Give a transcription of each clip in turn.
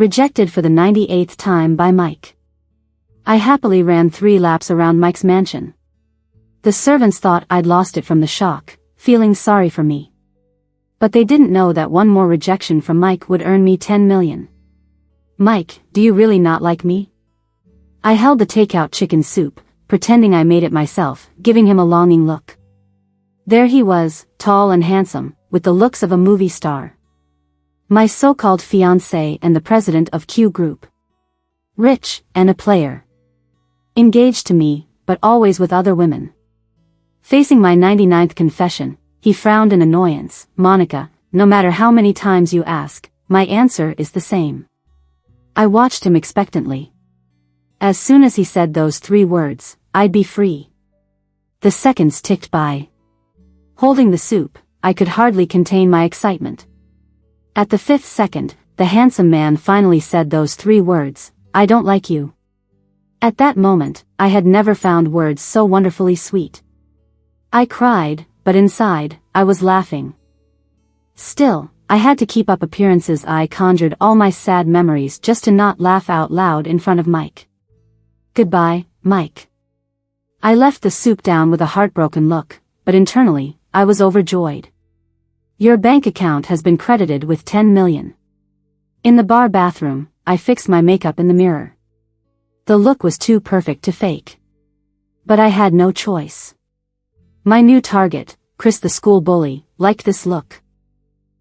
Rejected for the 98th time by Mike. I happily ran 3 laps around Mike's mansion. The servants thought I'd lost it from the shock, feeling sorry for me. But they didn't know that one more rejection from Mike would earn me 10 million. Mike, do you really not like me? I held the takeout chicken soup, pretending I made it myself, giving him a longing look. There he was, tall and handsome, with the looks of a movie star. My so-called fiancé and the president of Q Group. Rich, and a player. Engaged to me, but always with other women. Facing my 99th confession, he frowned in annoyance. Monica, no matter how many times you ask, my answer is the same. I watched him expectantly. As soon as he said those 3 words, I'd be free. The seconds ticked by. Holding the soup, I could hardly contain my excitement. At the 5th second, the handsome man finally said those 3 words, I don't like you. At that moment, I had never found words so wonderfully sweet. I cried, but inside, I was laughing. Still, I had to keep up appearances. I conjured all my sad memories just to not laugh out loud in front of Mike. Goodbye, Mike. I left the soup down with a heartbroken look, but internally, I was overjoyed. Your bank account has been credited with 10 million. In the bar bathroom, I fixed my makeup in the mirror. The look was too perfect to fake. But I had no choice. My new target, Chris the school bully, liked this look.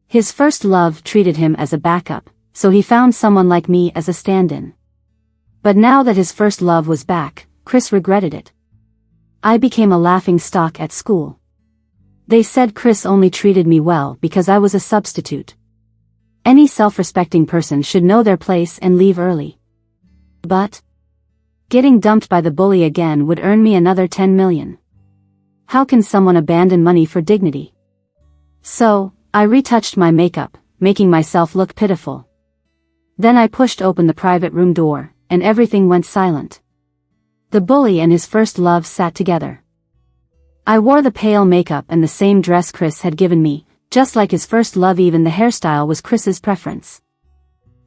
His first love treated him as a backup, so he found someone like me as a stand-in. But now that his first love was back, Chris regretted it. I became a laughing stock at school. They said Chris only treated me well because I was a substitute. Any self-respecting person should know their place and leave early. But getting dumped by the bully again would earn me another 10 million. How can someone abandon money for dignity? So, I retouched my makeup, making myself look pitiful. Then I pushed open the private room door, and everything went silent. The bully and his first love sat together. I wore the pale makeup and the same dress Chris had given me, just like his first love. Even the hairstyle was Chris's preference.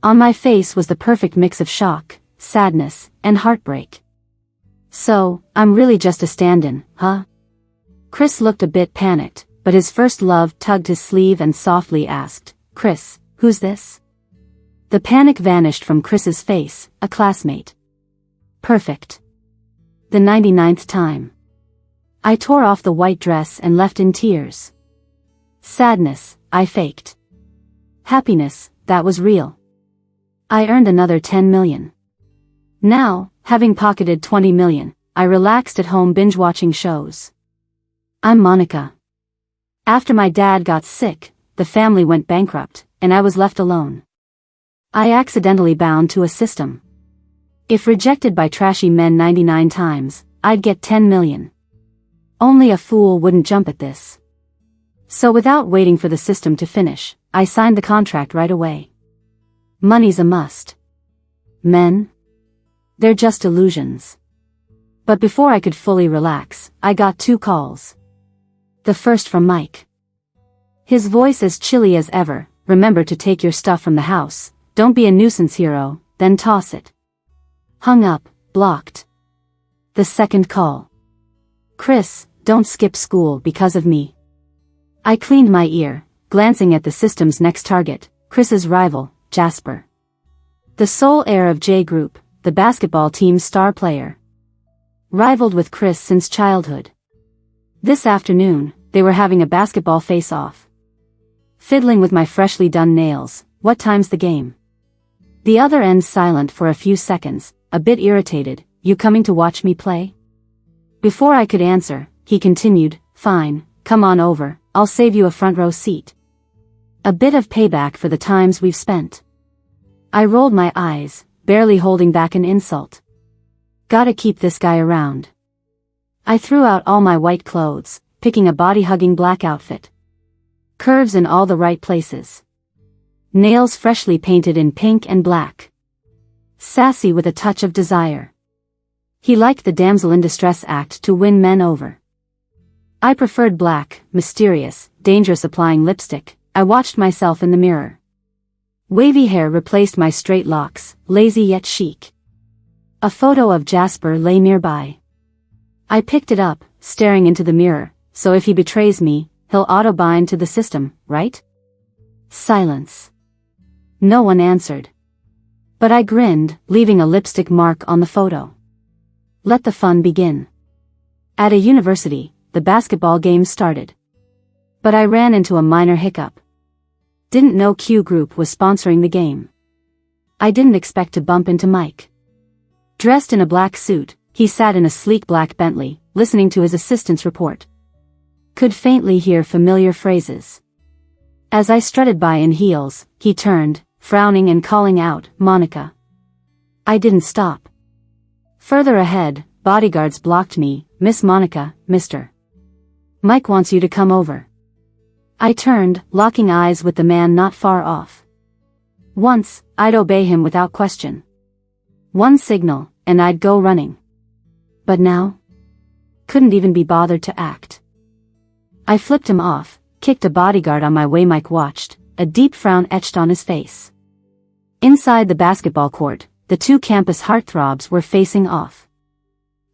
On my face was the perfect mix of shock, sadness, and heartbreak. So, I'm really just a stand-in, huh? Chris looked a bit panicked, but his first love tugged his sleeve and softly asked, Chris, who's this? The panic vanished from Chris's face, a classmate. Perfect. The 99th time. I tore off the white dress and left in tears. Sadness, I faked. Happiness, that was real. I earned another 10 million. Now, having pocketed 20 million, I relaxed at home binge-watching shows. I'm Monica. After my dad got sick, the family went bankrupt, and I was left alone. I accidentally bound to a system. If rejected by trashy men 99 times, I'd get 10 million. Only a fool wouldn't jump at this. So without waiting for the system to finish, I signed the contract right away. Money's a must. Men? They're just illusions. But before I could fully relax, I got 2 calls. The first from Mike. His voice as chilly as ever, remember to take your stuff from the house, don't be a nuisance hero, then toss it. Hung up, blocked. The second call. Chris, don't skip school because of me. I cleaned my ear, glancing at the system's next target, Chris's rival, Jasper. The sole heir of J Group, the basketball team's star player. Rivaled with Chris since childhood. This afternoon, they were having a basketball face-off. Fiddling with my freshly done nails, what time's the game? The other end silent for a few seconds, a bit irritated, you coming to watch me play? Before I could answer, he continued, fine, come on over, I'll save you a front row seat. A bit of payback for the times we've spent. I rolled my eyes, barely holding back an insult. Gotta keep this guy around. I threw out all my white clothes, picking a body-hugging black outfit. Curves in all the right places. Nails freshly painted in pink and black. Sassy with a touch of desire. He liked the damsel in distress act to win men over. I preferred black, mysterious, dangerous. Applying lipstick, I watched myself in the mirror. Wavy hair replaced my straight locks, lazy yet chic. A photo of Jasper lay nearby. I picked it up, staring into the mirror, so if he betrays me, he'll auto-bind to the system, right? Silence. No one answered. But I grinned, leaving a lipstick mark on the photo. Let the fun begin. At a university, the basketball game started. But I ran into a minor hiccup. Didn't know Q Group was sponsoring the game. I didn't expect to bump into Mike. Dressed in a black suit, he sat in a sleek black Bentley, listening to his assistant's report. Could faintly hear familiar phrases. As I strutted by in heels, he turned, frowning and calling out, "Monica." I didn't stop. Further ahead, bodyguards blocked me. "Miss Monica, Mr. Mike wants you to come over." I turned, locking eyes with the man not far off. Once, I'd obey him without question. One signal, and I'd go running. But now? Couldn't even be bothered to act. I flipped him off, kicked a bodyguard on my way. Mike watched, a deep frown etched on his face. Inside the basketball court, the two campus heartthrobs were facing off.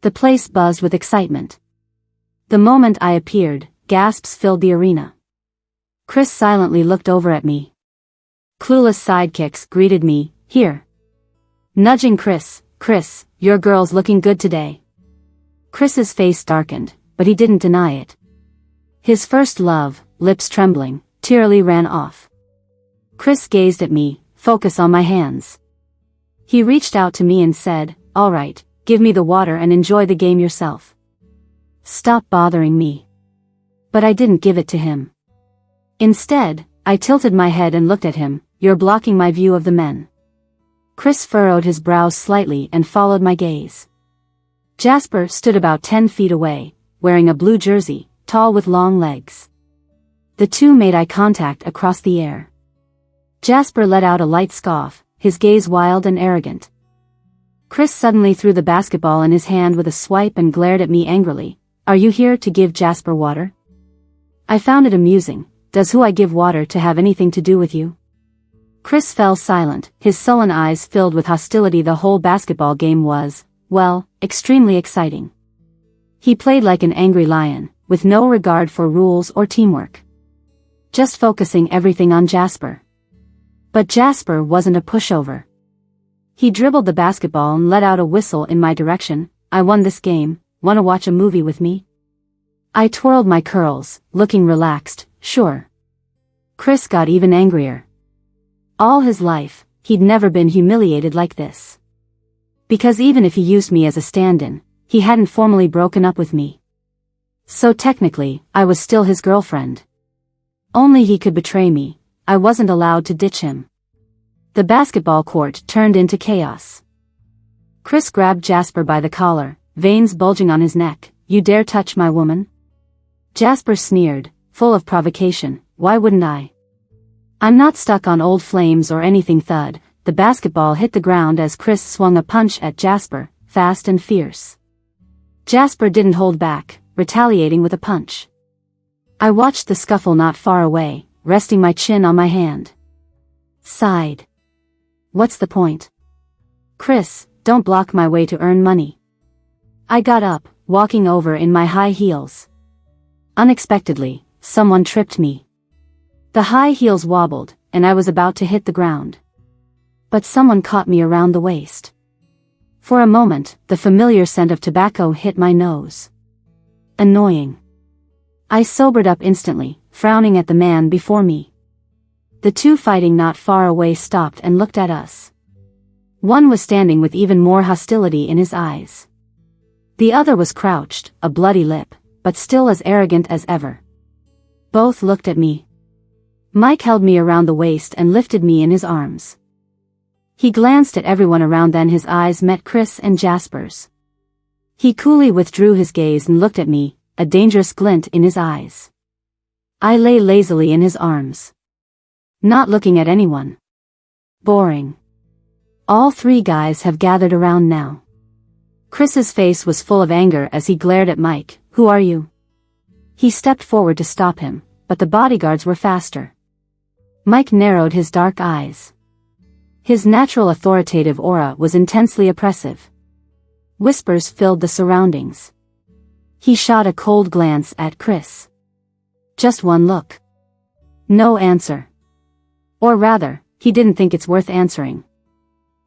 The place buzzed with excitement. The moment I appeared, gasps filled the arena. Chris silently looked over at me. Clueless sidekicks greeted me, "Here." Nudging Chris, "Chris, your girl's looking good today." Chris's face darkened, but he didn't deny it. His first love, lips trembling, tearily ran off. Chris gazed at me, focus on my hands. He reached out to me and said, "All right, give me the water and enjoy the game yourself. Stop bothering me." But I didn't give it to him. Instead, I tilted my head and looked at him. "You're blocking my view of the men." Chris furrowed his brows slightly and followed my gaze. Jasper stood about 10 feet away, wearing a blue jersey, tall with long legs. The two made eye contact across the air. Jasper let out a light scoff, his gaze wild and arrogant. Chris suddenly threw the basketball in his hand with a swipe and glared at me angrily. "Are you here to give Jasper water?" I found it amusing. "Does who I give water to have anything to do with you?" Chris fell silent, his sullen eyes filled with hostility. The whole basketball game was, well, extremely exciting. He played like an angry lion, with no regard for rules or teamwork. Just focusing everything on Jasper. But Jasper wasn't a pushover. He dribbled the basketball and let out a whistle in my direction. "I won this game, wanna watch a movie with me?" I twirled my curls, looking relaxed. "Sure." Chris got even angrier. All his life, he'd never been humiliated like this. Because even if he used me as a stand-in, he hadn't formally broken up with me. So technically, I was still his girlfriend. Only he could betray me. I wasn't allowed to ditch him. The basketball court turned into chaos. Chris grabbed Jasper by the collar, veins bulging on his neck. "You dare touch my woman?" Jasper sneered, full of provocation. "Why wouldn't I? I'm not stuck on old flames or anything." Thud, the basketball hit the ground as Chris swung a punch at Jasper, fast and fierce. Jasper didn't hold back, retaliating with a punch. I watched the scuffle not far away, resting my chin on my hand. Sighed. What's the point? "Chris, don't block my way to earn money." I got up, walking over in my high heels. Unexpectedly, someone tripped me. The high heels wobbled, and I was about to hit the ground. But someone caught me around the waist. For a moment, the familiar scent of tobacco hit my nose. Annoying. I sobered up instantly, frowning at the man before me. The two fighting not far away stopped and looked at us. One was standing with even more hostility in his eyes. The other was crouched, a bloody lip, but still as arrogant as ever. Both looked at me. Mike held me around the waist and lifted me in his arms. He glanced at everyone around, then his eyes met Chris and Jasper's. He coolly withdrew his gaze and looked at me, a dangerous glint in his eyes. I lay lazily in his arms. Not looking at anyone. Boring. All three guys have gathered around now. Chris's face was full of anger as he glared at Mike. "Who are you?" He stepped forward to stop him, but the bodyguards were faster. Mike narrowed his dark eyes. His natural authoritative aura was intensely oppressive. Whispers filled the surroundings. He shot a cold glance at Chris. Just one look. No answer. Or rather, he didn't think it's worth answering.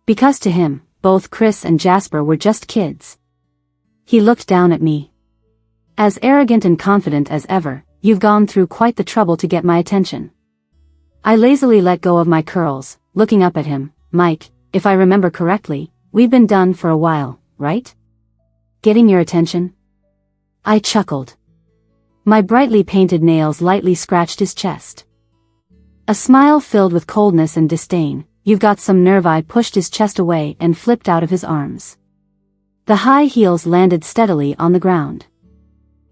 Because to him, both Chris and Jasper were just kids. He looked down at me. As arrogant and confident as ever, you've gone through quite the trouble to get my attention. I lazily let go of my curls, looking up at him. Mike, if I remember correctly, we've been done for a while, right? Getting your attention? I chuckled. My brightly painted nails lightly scratched his chest. A smile filled with coldness and disdain. You've got some nerve. I pushed his chest away and flipped out of his arms. The high heels landed steadily on the ground.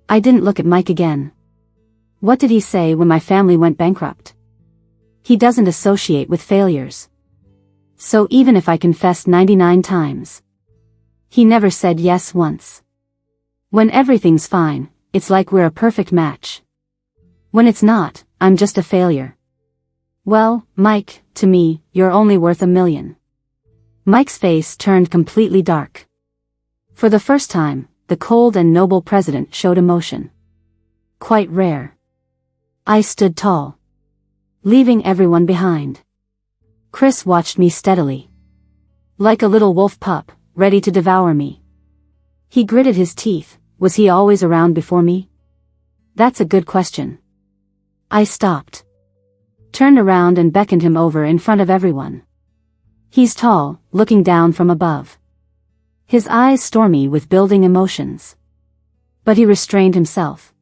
I didn't look at Mike again. What did he say when my family went bankrupt? He doesn't associate with failures. So even if I confessed 99 times, he never said yes once. When everything's fine, it's like we're a perfect match. When it's not, I'm just a failure. Well, Mike, to me, you're only worth $1 million. Mike's face turned completely dark. For the first time, the cold and noble president showed emotion. Quite rare. I stood tall, leaving everyone behind. Chris watched me steadily. Like a little wolf pup, ready to devour me. He gritted his teeth. Was he always around before me? That's a good question. I stopped, turned around and beckoned him over in front of everyone. He's tall, looking down from above. His eyes stormy with building emotions. But he restrained himself.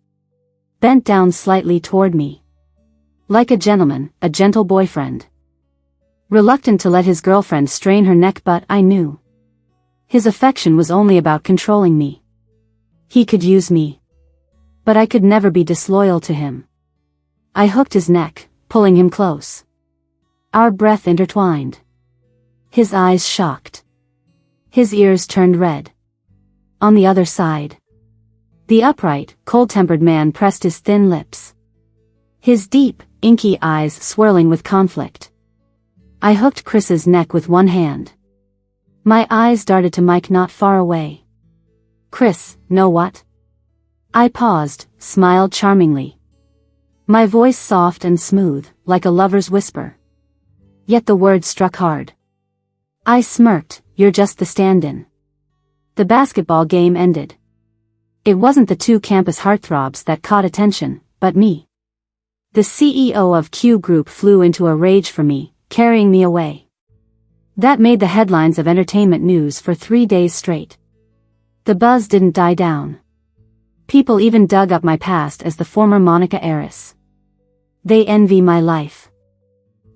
Bent down slightly toward me. Like a gentleman, a gentle boyfriend. Reluctant to let his girlfriend strain her neck, but I knew his affection was only about controlling me. He could use me. But I could never be disloyal to him. I hooked his neck, pulling him close. Our breath intertwined. His eyes shocked. His ears turned red. On the other side, the upright, cold-tempered man pressed his thin lips. His deep, inky eyes swirling with conflict. I hooked Chris's neck with one hand. My eyes darted to Mike not far away. Chris, know what? I paused, smiled charmingly. My voice soft and smooth, like a lover's whisper. Yet the words struck hard. I smirked. You're just the stand-in. The basketball game ended. It wasn't the two campus heartthrobs that caught attention, but me. The CEO of Q Group flew into a rage for me, carrying me away. That made the headlines of entertainment news for 3 days straight. The buzz didn't die down. People even dug up my past as the former Monica heiress. They envy my life.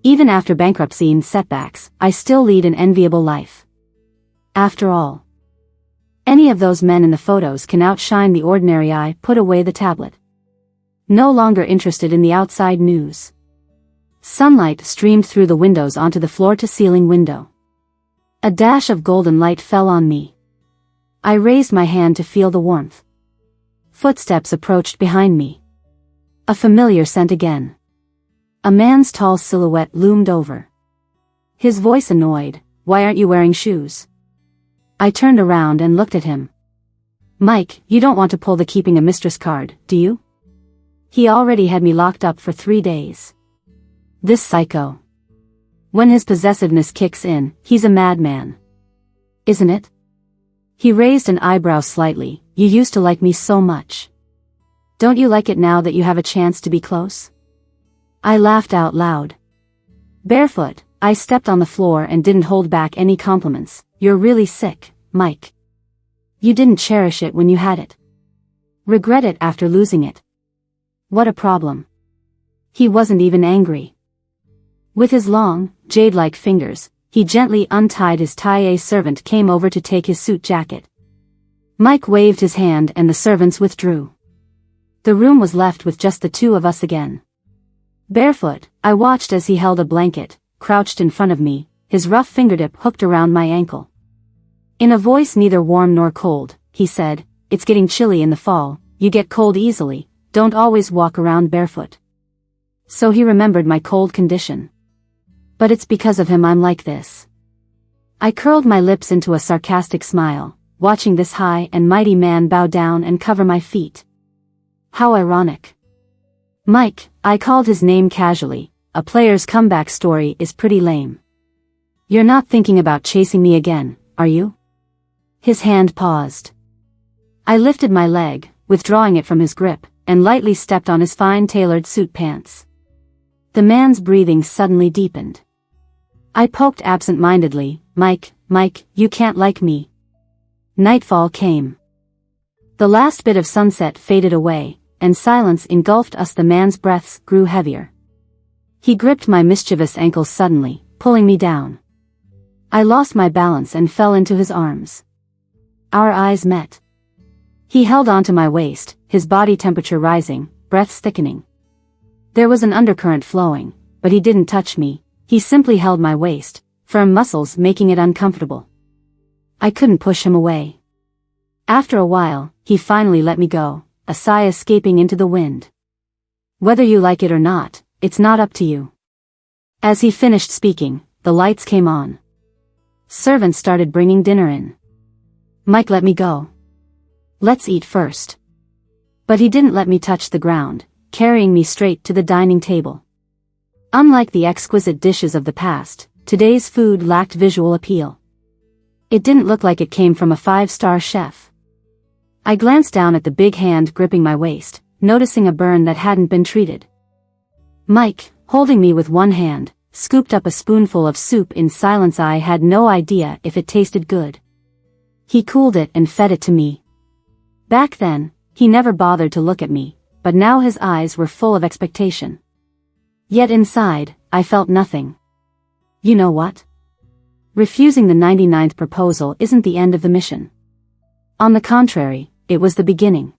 Even after bankruptcy and setbacks, I still lead an enviable life. After all, any of those men in the photos can outshine the ordinary. I put away the tablet. No longer interested in the outside news. Sunlight streamed through the windows onto the floor-to-ceiling window. A dash of golden light fell on me. I raised my hand to feel the warmth. Footsteps approached behind me. A familiar scent again. A man's tall silhouette loomed over. His voice annoyed. Why aren't you wearing shoes? I turned around and looked at him. Mike, you don't want to pull the keeping a mistress card, do you? He already had me locked up for 3 days. This psycho. When his possessiveness kicks in, he's a madman. Isn't it? He raised an eyebrow slightly. You used to like me so much. Don't you like it now that you have a chance to be close? I laughed out loud. Barefoot, I stepped on the floor and didn't hold back any compliments. You're really sick, Mike. You didn't cherish it when you had it. Regret it after losing it. What a problem. He wasn't even angry. With his long, jade-like fingers, he gently untied his tie. A servant came over to take his suit jacket. Mike waved his hand and the servants withdrew. The room was left with just the two of us again. Barefoot, I watched as he held a blanket, crouched in front of me, his rough fingertip hooked around my ankle. In a voice neither warm nor cold, he said, "It's getting chilly in the fall, you get cold easily, don't always walk around barefoot." So he remembered my cold condition. But it's because of him I'm like this. I curled my lips into a sarcastic smile, watching this high and mighty man bow down and cover my feet. How ironic. Mike, I called his name casually. A player's comeback story is pretty lame. You're not thinking about chasing me again, are you? His hand paused. I lifted my leg, withdrawing it from his grip, and lightly stepped on his fine-tailored suit pants. The man's breathing suddenly deepened. I poked absent-mindedly, Mike, you can't like me. Nightfall came. The last bit of sunset faded away, and silence engulfed us. The man's breaths grew heavier. He gripped my mischievous ankles suddenly, pulling me down. I lost my balance and fell into his arms. Our eyes met. He held onto my waist, his body temperature rising, breaths thickening. There was an undercurrent flowing, but he didn't touch me, he simply held my waist, firm muscles making it uncomfortable. I couldn't push him away. After a while, he finally let me go, a sigh escaping into the wind. Whether you like it or not, it's not up to you. As he finished speaking, the lights came on. Servants started bringing dinner in. Mike let me go. Let's eat first. But he didn't let me touch the ground, carrying me straight to the dining table. Unlike the exquisite dishes of the past, today's food lacked visual appeal. It didn't look like it came from a 5-star chef. I glanced down at the big hand gripping my waist, noticing a burn that hadn't been treated. Mike, holding me with one hand, scooped up a spoonful of soup in silence. I had no idea if it tasted good. He cooled it and fed it to me. Back then, he never bothered to look at me, but now his eyes were full of expectation. Yet inside, I felt nothing. You know what? Refusing the 99th proposal isn't the end of the mission. On the contrary, it was the beginning.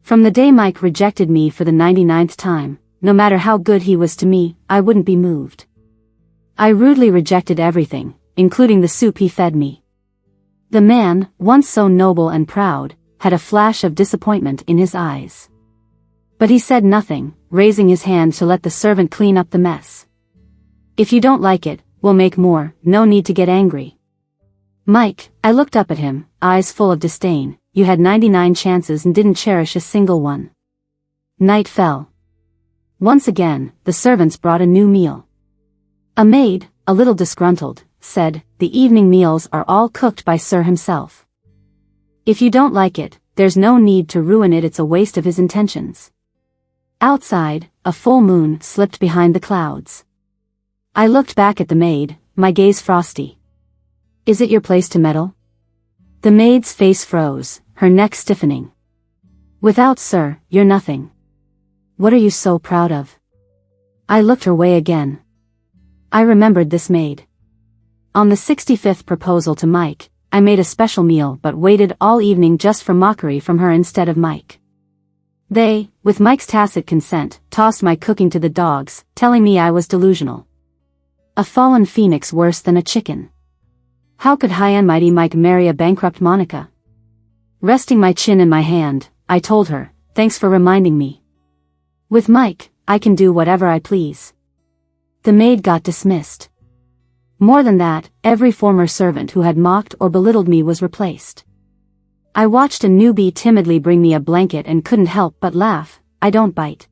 From the day Mike rejected me for the 99th time, no matter how good he was to me, I wouldn't be moved. I rudely rejected everything, including the soup he fed me. The man, once so noble and proud, had a flash of disappointment in his eyes. But he said nothing, raising his hand to let the servant clean up the mess. If you don't like it, we'll make more, no need to get angry. Mike, I looked up at him, eyes full of disdain. You had 99 chances and didn't cherish a single one. Night fell. Once again, the servants brought a new meal. A maid, a little disgruntled, said, "The evening meals are all cooked by Sir himself. If you don't like it, there's no need to ruin it, it's a waste of his intentions." Outside, a full moon slipped behind the clouds. I looked back at the maid, my gaze frosty. "Is it your place to meddle?" The maid's face froze, her neck stiffening. "Without Sir, you're nothing. What are you so proud of?" I looked her way again. I remembered this maid. On the 65th proposal to Mike, I made a special meal but waited all evening just for mockery from her instead of Mike. They, with Mike's tacit consent, tossed my cooking to the dogs, telling me I was delusional. A fallen phoenix worse than a chicken. How could high and mighty Mike marry a bankrupt Monica? Resting my chin in my hand, I told her, "Thanks for reminding me. With Mike, I can do whatever I please." The maid got dismissed. More than that, every former servant who had mocked or belittled me was replaced. I watched a newbie timidly bring me a blanket and couldn't help but laugh. I don't bite.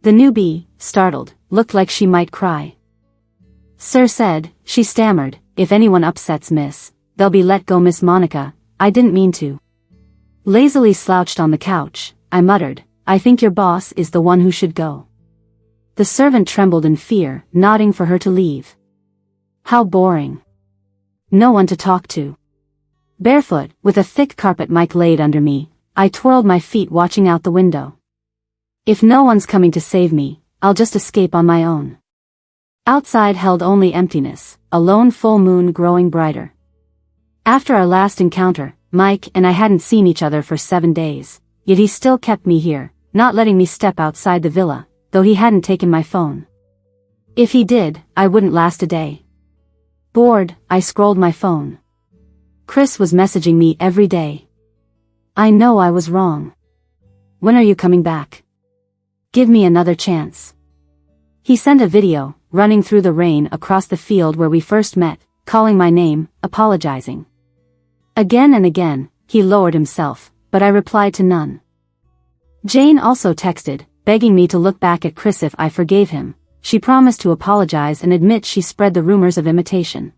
The newbie, startled, looked like she might cry. "Sir said," she stammered, "if anyone upsets Miss, they'll be let go." "Miss Monica, I didn't mean to." Lazily slouched on the couch, I muttered, "I think your boss is the one who should go." The servant trembled in fear, nodding for her to leave. How boring. No one to talk to. Barefoot, with a thick carpet Mike laid under me, I twirled my feet watching out the window. If no one's coming to save me, I'll just escape on my own. Outside held only emptiness, a lone full moon growing brighter. After our last encounter, Mike and I hadn't seen each other for 7 days, yet he still kept me here, not letting me step outside the villa, though he hadn't taken my phone. If he did, I wouldn't last a day. Bored, I scrolled my phone. Chris was messaging me every day. I know I was wrong. "When are you coming back? Give me another chance." He sent a video, running through the rain across the field where we first met, calling my name, apologizing. Again and again, he lowered himself, but I replied to none. Jane also texted, begging me to look back at Chris if I forgave him. She promised to apologize and admit she spread the rumors of imitation.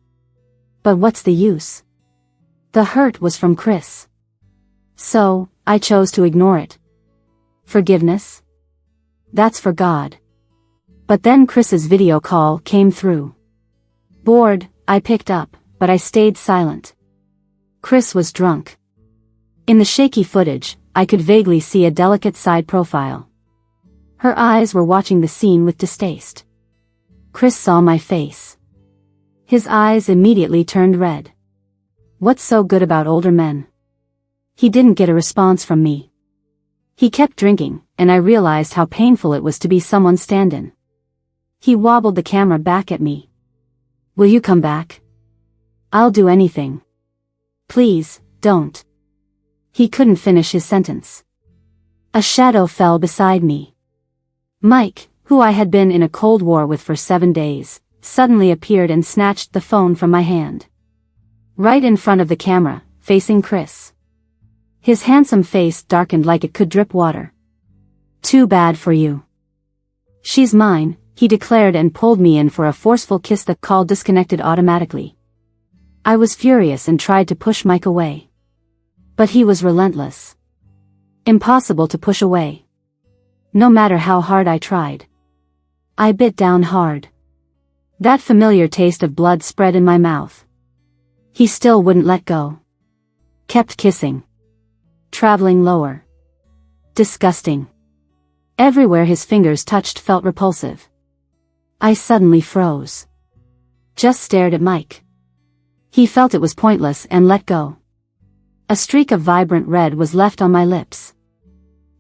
But what's the use? The hurt was from Chris. So, I chose to ignore it. Forgiveness? That's for God. But then Chris's video call came through. Bored, I picked up, but I stayed silent. Chris was drunk. In the shaky footage, I could vaguely see a delicate side profile. Her eyes were watching the scene with distaste. Chris saw my face. His eyes immediately turned red. What's so good about older men? He didn't get a response from me. He kept drinking, and I realized how painful it was to be someone's stand-in. He wobbled the camera back at me. Will you come back? I'll do anything. Please, don't. He couldn't finish his sentence. A shadow fell beside me. Mike, who I had been in a cold war with for 7 days, suddenly appeared and snatched the phone from my hand. Right in front of the camera, facing Chris. His handsome face darkened like it could drip water. Too bad for you. She's mine, he declared and pulled me in for a forceful kiss. The call disconnected automatically. I was furious and tried to push Mike away. But he was relentless. Impossible to push away. No matter how hard I tried. I bit down hard. That familiar taste of blood spread in my mouth. He still wouldn't let go. Kept kissing. Traveling lower. Disgusting. Everywhere his fingers touched felt repulsive. I suddenly froze. Just stared at Mike. He felt it was pointless and let go. A streak of vibrant red was left on my lips.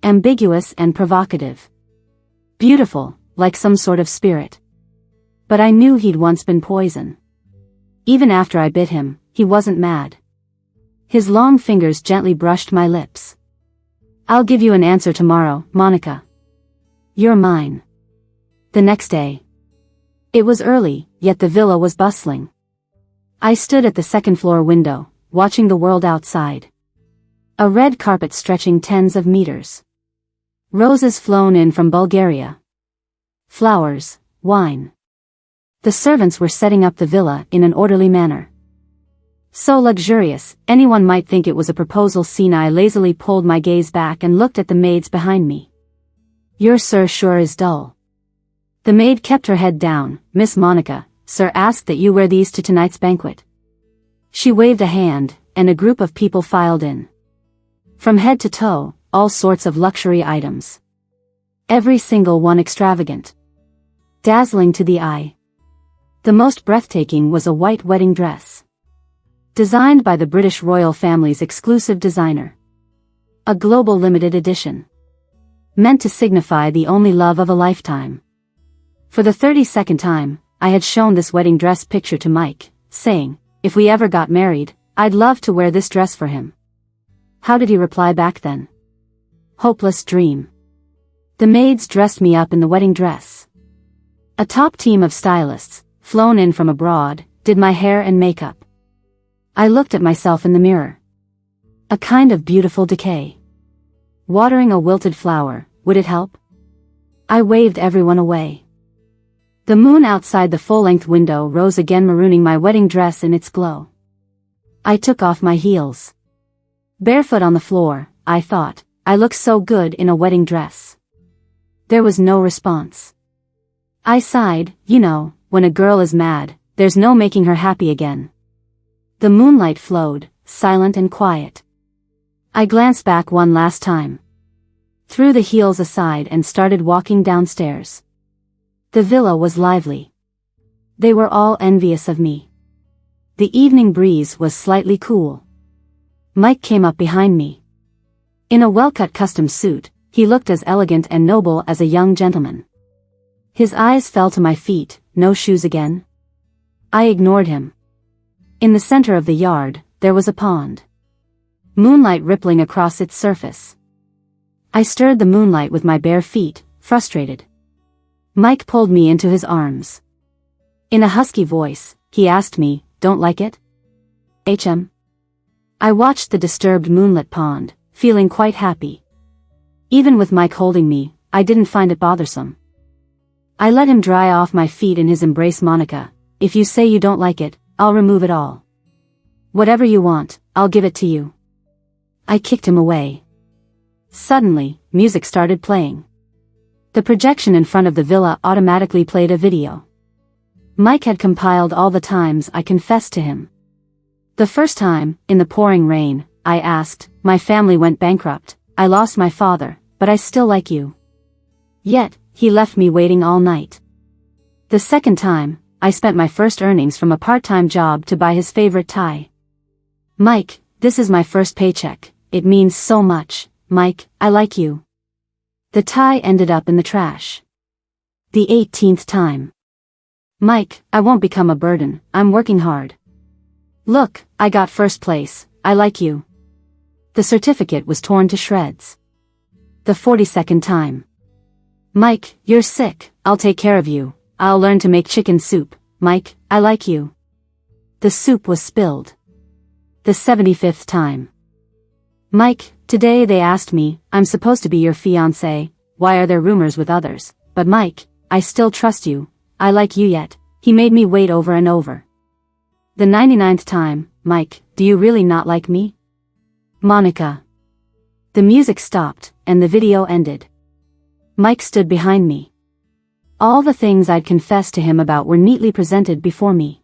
Ambiguous and provocative. Beautiful, like some sort of spirit. But I knew he'd once been poison. Even after I bit him, he wasn't mad. His long fingers gently brushed my lips. I'll give you an answer tomorrow, Monica. You're mine. The next day. It was early, yet the villa was bustling. I stood at the second-floor window, watching the world outside. A red carpet stretching tens of meters. Roses flown in from Bulgaria. Flowers, wine. The servants were setting up the villa in an orderly manner. So luxurious, anyone might think it was a proposal scene. I lazily pulled my gaze back and looked at the maids behind me. Your sir sure is dull. The maid kept her head down. Miss Monica, sir asked that you wear these to tonight's banquet. She waved a hand, and a group of people filed in. From head to toe, all sorts of luxury items. Every single one extravagant. Dazzling to the eye. The most breathtaking was a white wedding dress. Designed by the British royal family's exclusive designer. A global limited edition. Meant to signify the only love of a lifetime. For the 32nd time, I had shown this wedding dress picture to Mike, saying, if we ever got married, I'd love to wear this dress for him. How did he reply back then? Hopeless dream. The maids dressed me up in the wedding dress. A top team of stylists, flown in from abroad, did my hair and makeup. I looked at myself in the mirror. A kind of beautiful decay. Watering a wilted flower, would it help? I waved everyone away. The moon outside the full-length window rose again, marooning my wedding dress in its glow. I took off my heels. Barefoot on the floor, I thought, I look so good in a wedding dress. There was no response. I sighed, you know, when a girl is mad, there's no making her happy again. The moonlight flowed, silent and quiet. I glanced back one last time. Threw the heels aside and started walking downstairs. The villa was lively. They were all envious of me. The evening breeze was slightly cool. Mike came up behind me. In a well-cut custom suit, he looked as elegant and noble as a young gentleman. His eyes fell to my feet. No shoes again? I ignored him. In the center of the yard, there was a pond. Moonlight rippling across its surface. I stirred the moonlight with my bare feet, frustrated. Mike pulled me into his arms. In a husky voice, he asked me, "Don't like it?" I watched the disturbed moonlit pond, feeling quite happy. Even with Mike holding me, I didn't find it bothersome. I let him dry off my feet in his embrace. "Monica, if you say you don't like it, I'll remove it all. Whatever you want, I'll give it to you." I kicked him away. Suddenly, music started playing. The projection in front of the villa automatically played a video. Mike had compiled all the times I confessed to him. The first time, in the pouring rain, I asked, "My family went bankrupt, I lost my father, but I still like you." Yet, he left me waiting all night. The second time, I spent my first earnings from a part-time job to buy his favorite tie. "Mike, this is my first paycheck, it means so much, Mike, I like you." The tie ended up in the trash. The 18th time. "Mike, I won't become a burden, I'm working hard. Look, I got first place, I like you." The certificate was torn to shreds. The 42nd time. "Mike, you're sick, I'll take care of you, I'll learn to make chicken soup, Mike, I like you." The soup was spilled. The 75th time. "Mike, today they asked me, I'm supposed to be your fiancé, why are there rumors with others, but Mike, I still trust you, I like you yet." He made me wait over and over. The 99th time. "Mike, do you really not like me?" "Monica." The music stopped, and the video ended. Mike stood behind me. All the things I'd confessed to him about were neatly presented before me.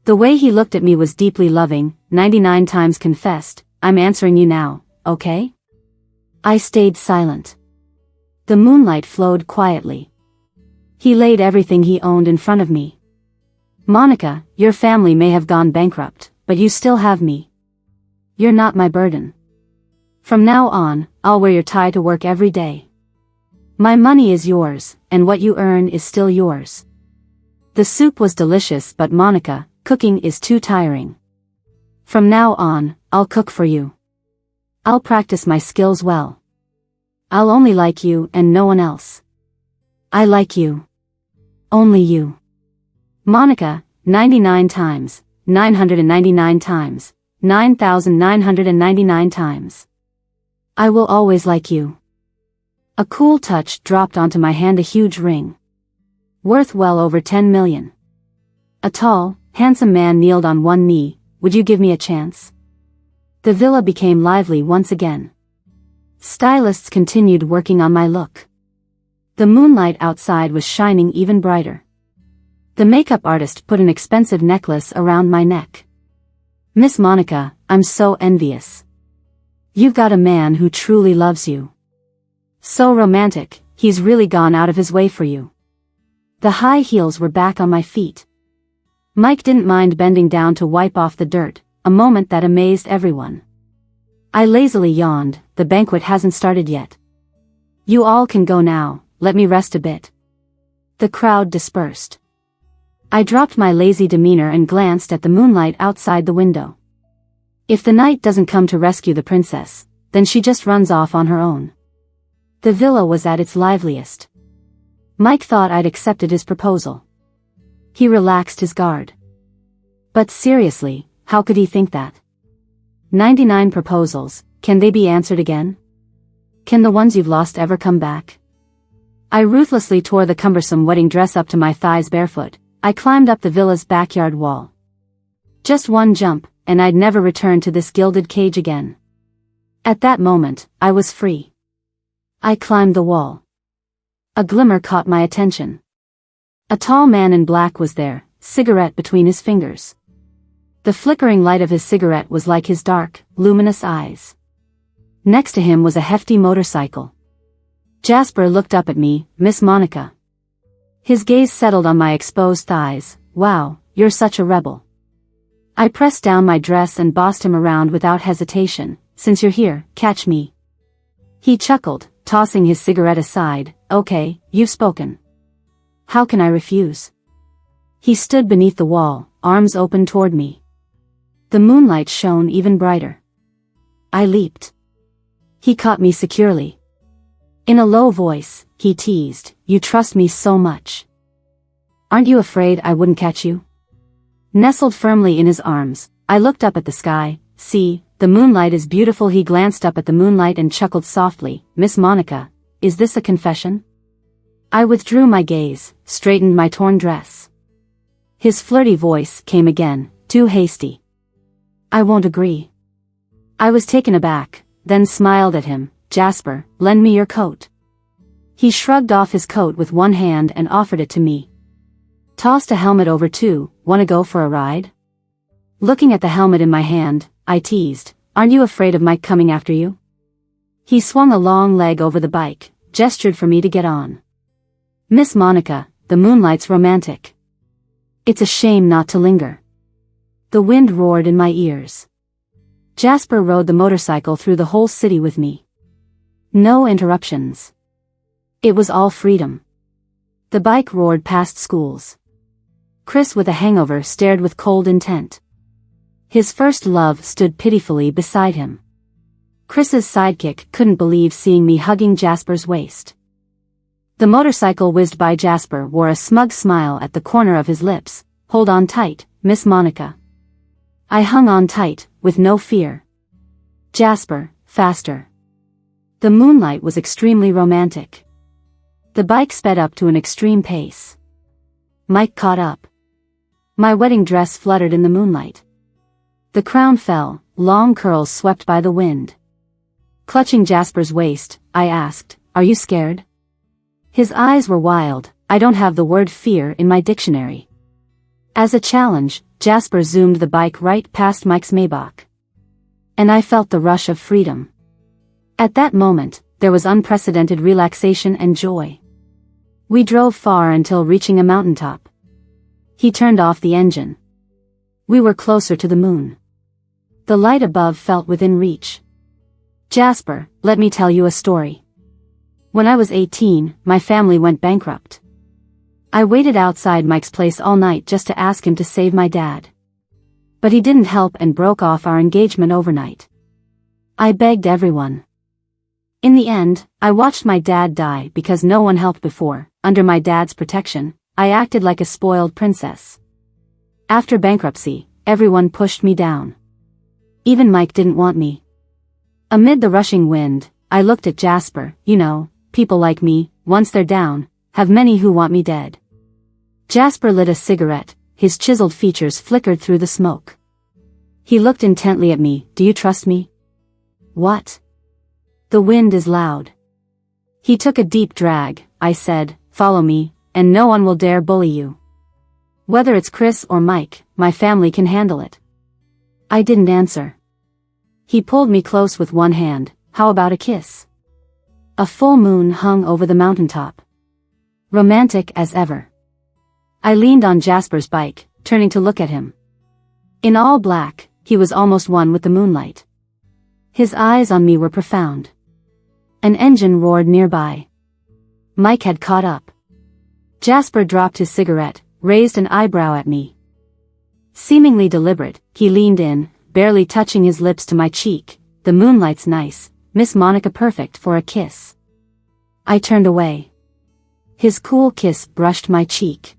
The way he looked at me was deeply loving. 99 times confessed, I'm answering you now, okay? I stayed silent. The moonlight flowed quietly. He laid everything he owned in front of me. "Monica, your family may have gone bankrupt, but you still have me. You're not my burden. From now on, I'll wear your tie to work every day. My money is yours, and what you earn is still yours." The soup was delicious, but Monica, cooking is too tiring. From now on, I'll cook for you. I'll practice my skills well. I'll only like you and no one else. I like you. Only you. Monica, 99 times, 999 times, 9,999 times. I will always like you. A cool touch dropped onto my hand, a huge ring. Worth well over 10 million. A tall, handsome man kneeled on one knee. "Would you give me a chance?" The villa became lively once again. Stylists continued working on my look. The moonlight outside was shining even brighter. The makeup artist put an expensive necklace around my neck. "Miss Monica, I'm so envious. You've got a man who truly loves you. So romantic, he's really gone out of his way for you." The high heels were back on my feet. Mike didn't mind bending down to wipe off the dirt, a moment that amazed everyone. I lazily yawned, the banquet hasn't started yet. "You all can go now, let me rest a bit." The crowd dispersed. I dropped my lazy demeanor and glanced at the moonlight outside the window. If the night doesn't come to rescue the princess, then she just runs off on her own. The villa was at its liveliest. Mike thought I'd accepted his proposal. He relaxed his guard. But seriously, how could he think that? 99 proposals, can they be answered again? Can the ones you've lost ever come back? I ruthlessly tore the cumbersome wedding dress up to my thighs barefoot. I climbed up the villa's backyard wall. Just one jump, and I'd never return to this gilded cage again. At that moment, I was free. I climbed the wall. A glimmer caught my attention. A tall man in black was there, cigarette between his fingers. The flickering light of his cigarette was like his dark, luminous eyes. Next to him was a hefty motorcycle. Jasper looked up at me, "Miss Monica." His gaze settled on my exposed thighs. "Wow, you're such a rebel." I pressed down my dress and bossed him around without hesitation. "Since you're here, catch me." He chuckled, tossing his cigarette aside. "Okay, you've spoken. How can I refuse?" He stood beneath the wall, arms open toward me. The moonlight shone even brighter. I leaped. He caught me securely. In a low voice, he teased. You trust me so much. Aren't you afraid I wouldn't catch you? Nestled firmly in his arms, I looked up at the sky. See, the moonlight is beautiful. He glanced up at the moonlight and chuckled softly. Miss Monica, is this a confession? I withdrew my gaze, straightened my torn dress. His flirty voice came again, too hasty. I won't agree. I was taken aback, then smiled at him. Jasper, lend me your coat. He shrugged off his coat with one hand and offered it to me. Tossed a helmet over too. Wanna go for a ride? Looking at the helmet in my hand, I teased. Aren't you afraid of Mike coming after you? He swung a long leg over the bike, gestured for me to get on. Miss Monica, the moonlight's romantic. It's a shame not to linger. The wind roared in my ears. Jasper rode the motorcycle through the whole city with me. No interruptions. It was all freedom. The bike roared past schools. Chris with a hangover stared with cold intent. His first love stood pitifully beside him. Chris's sidekick couldn't believe seeing me hugging Jasper's waist. The motorcycle whizzed by. Jasper wore a smug smile at the corner of his lips. Hold on tight, Miss Monica. I hung on tight, with no fear. Jasper, faster. The moonlight was extremely romantic. The bike sped up to an extreme pace. Mike caught up. My wedding dress fluttered in the moonlight. The crown fell, long curls swept by the wind. Clutching Jasper's waist, I asked, Are you scared? His eyes were wild. I don't have the word fear in my dictionary. As a challenge, Jasper zoomed the bike right past Mike's Maybach. And I felt the rush of freedom. At that moment, there was unprecedented relaxation and joy. We drove far until reaching a mountaintop. He turned off the engine. We were closer to the moon. The light above felt within reach. Jasper, let me tell you a story. When I was 18, my family went bankrupt. I waited outside Mike's place all night just to ask him to save my dad. But he didn't help and broke off our engagement overnight. I begged everyone. In the end, I watched my dad die because no one helped before. Under my dad's protection, I acted like a spoiled princess. After bankruptcy, everyone pushed me down. Even Mike didn't want me. Amid the rushing wind, I looked at Jasper. You know, people like me, once they're down, have many who want me dead. Jasper lit a cigarette, his chiseled features flickered through the smoke. He looked intently at me. Do you trust me? What? The wind is loud. He took a deep drag. I said, follow me, and no one will dare bully you. Whether it's Chris or Mike, my family can handle it. I didn't answer. He pulled me close with one hand. How about a kiss? A full moon hung over the mountaintop. Romantic as ever. I leaned on Jasper's bike, turning to look at him. In all black, he was almost one with the moonlight. His eyes on me were profound. An engine roared nearby. Mike had caught up. Jasper dropped his cigarette, raised an eyebrow at me. Seemingly deliberate, he leaned in, barely touching his lips to my cheek. The moonlight's nice, Miss Monica, perfect for a kiss. I turned away. His cool kiss brushed my cheek.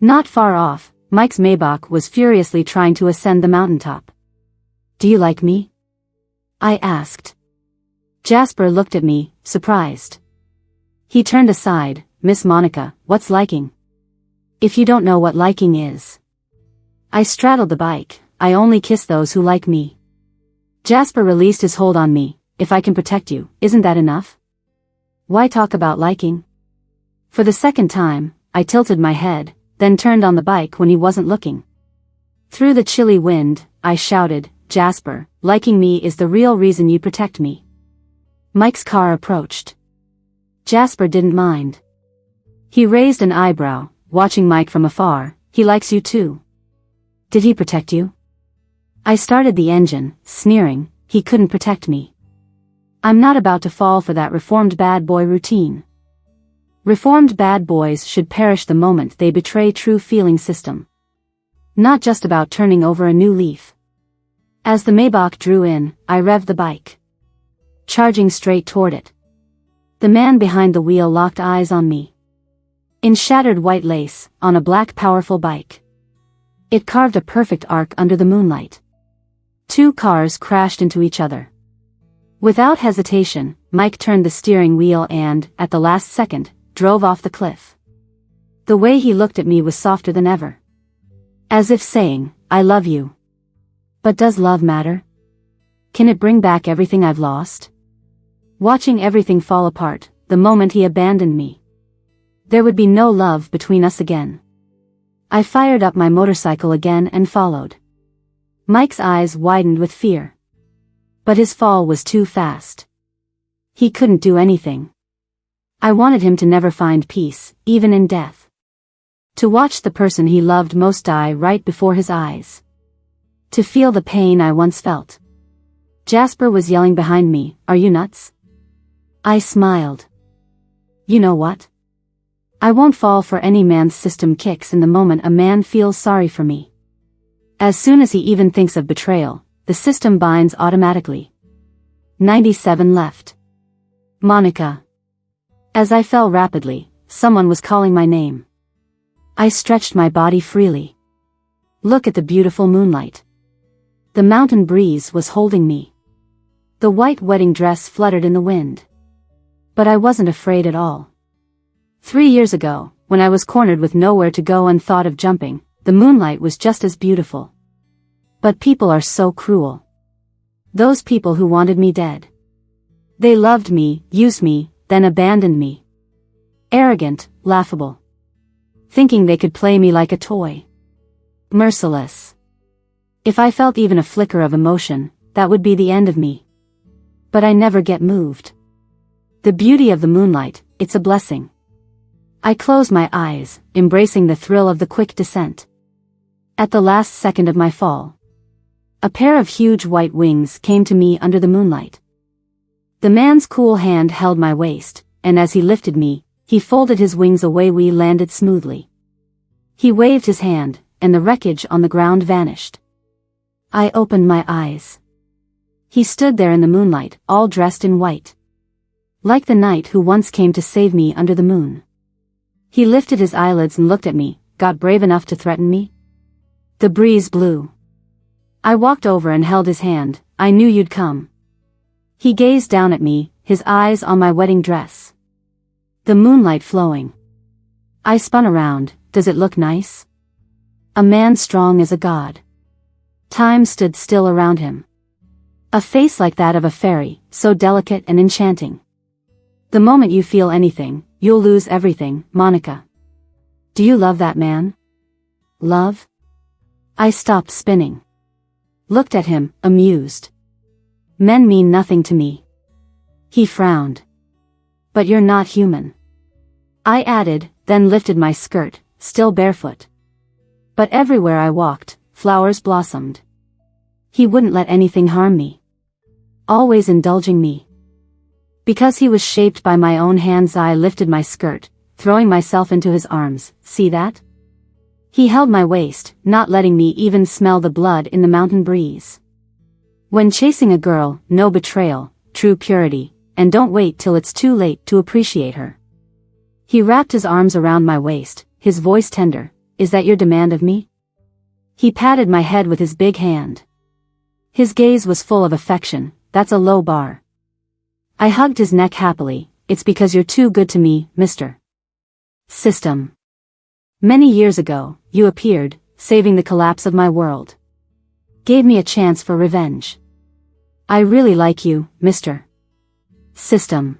Not far off, Mike's Maybach was furiously trying to ascend the mountaintop. Do you like me? I asked. Jasper looked at me, surprised. He turned aside. Miss Monica, what's liking? If you don't know what liking is. I straddled the bike. I only kiss those who like me. Jasper released his hold on me. If I can protect you, isn't that enough? Why talk about liking? For the second time, I tilted my head, then turned on the bike when he wasn't looking. Through the chilly wind, I shouted, Jasper, liking me is the real reason you protect me. Mike's car approached. Jasper didn't mind. He raised an eyebrow, watching Mike from afar. He likes you too. Did he protect you? I started the engine, sneering. He couldn't protect me. I'm not about to fall for that reformed bad boy routine. Reformed bad boys should perish the moment they betray true feeling system. Not just about turning over a new leaf. As the Maybach drew in, I revved the bike. Charging straight toward it. The man behind the wheel locked eyes on me. In shattered white lace, on a black powerful bike. It carved a perfect arc under the moonlight. Two cars crashed into each other. Without hesitation, Mike turned the steering wheel and, at the last second, drove off the cliff. The way he looked at me was softer than ever. As if saying, I love you. But does love matter? Can it bring back everything I've lost? Watching everything fall apart, the moment he abandoned me. There would be no love between us again. I fired up my motorcycle again and followed. Mike's eyes widened with fear. But his fall was too fast. He couldn't do anything. I wanted him to never find peace, even in death. To watch the person he loved most die right before his eyes. To feel the pain I once felt. Jasper was yelling behind me, "Are you nuts?" I smiled. You know what? I won't fall for any man's system kicks in the moment a man feels sorry for me. As soon as he even thinks of betrayal, the system binds automatically. 97 left. Monica. As I fell rapidly, someone was calling my name. I stretched my body freely. Look at the beautiful moonlight. The mountain breeze was holding me. The white wedding dress fluttered in the wind. But I wasn't afraid at all. 3 years ago, when I was cornered with nowhere to go and thought of jumping, the moonlight was just as beautiful. But people are so cruel. Those people who wanted me dead. They loved me, used me, then abandoned me. Arrogant, laughable. Thinking they could play me like a toy. Merciless. If I felt even a flicker of emotion, that would be the end of me. But I never get moved. The beauty of the moonlight, it's a blessing. I closed my eyes, embracing the thrill of the quick descent. At the last second of my fall, a pair of huge white wings came to me under the moonlight. The man's cool hand held my waist, and as he lifted me, he folded his wings away. We landed smoothly. He waved his hand, and the wreckage on the ground vanished. I opened my eyes. He stood there in the moonlight, all dressed in white. Like the knight who once came to save me under the moon. He lifted his eyelids and looked at me, got brave enough to threaten me. The breeze blew. I walked over and held his hand. I knew you'd come. He gazed down at me, his eyes on my wedding dress. The moonlight flowing. I spun around. Does it look nice? A man strong as a god. Time stood still around him. A face like that of a fairy, so delicate and enchanting. The moment you feel anything, you'll lose everything, Monica. Do you love that man? Love? I stopped spinning. Looked at him, amused. Men mean nothing to me. He frowned. But you're not human. I added, then lifted my skirt, still barefoot. But everywhere I walked, flowers blossomed. He wouldn't let anything harm me. Always indulging me. Because he was shaped by my own hands, I lifted my skirt, throwing myself into his arms. See that? He held my waist, not letting me even smell the blood in the mountain breeze. When chasing a girl, no betrayal, true purity, and don't wait till it's too late to appreciate her. He wrapped his arms around my waist, his voice tender. Is that your demand of me? He patted my head with his big hand. His gaze was full of affection. That's a low bar. I hugged his neck happily. It's because you're too good to me, Mr. System. Many years ago, you appeared, saving the collapse of my world. Gave me a chance for revenge. I really like you, Mr. System.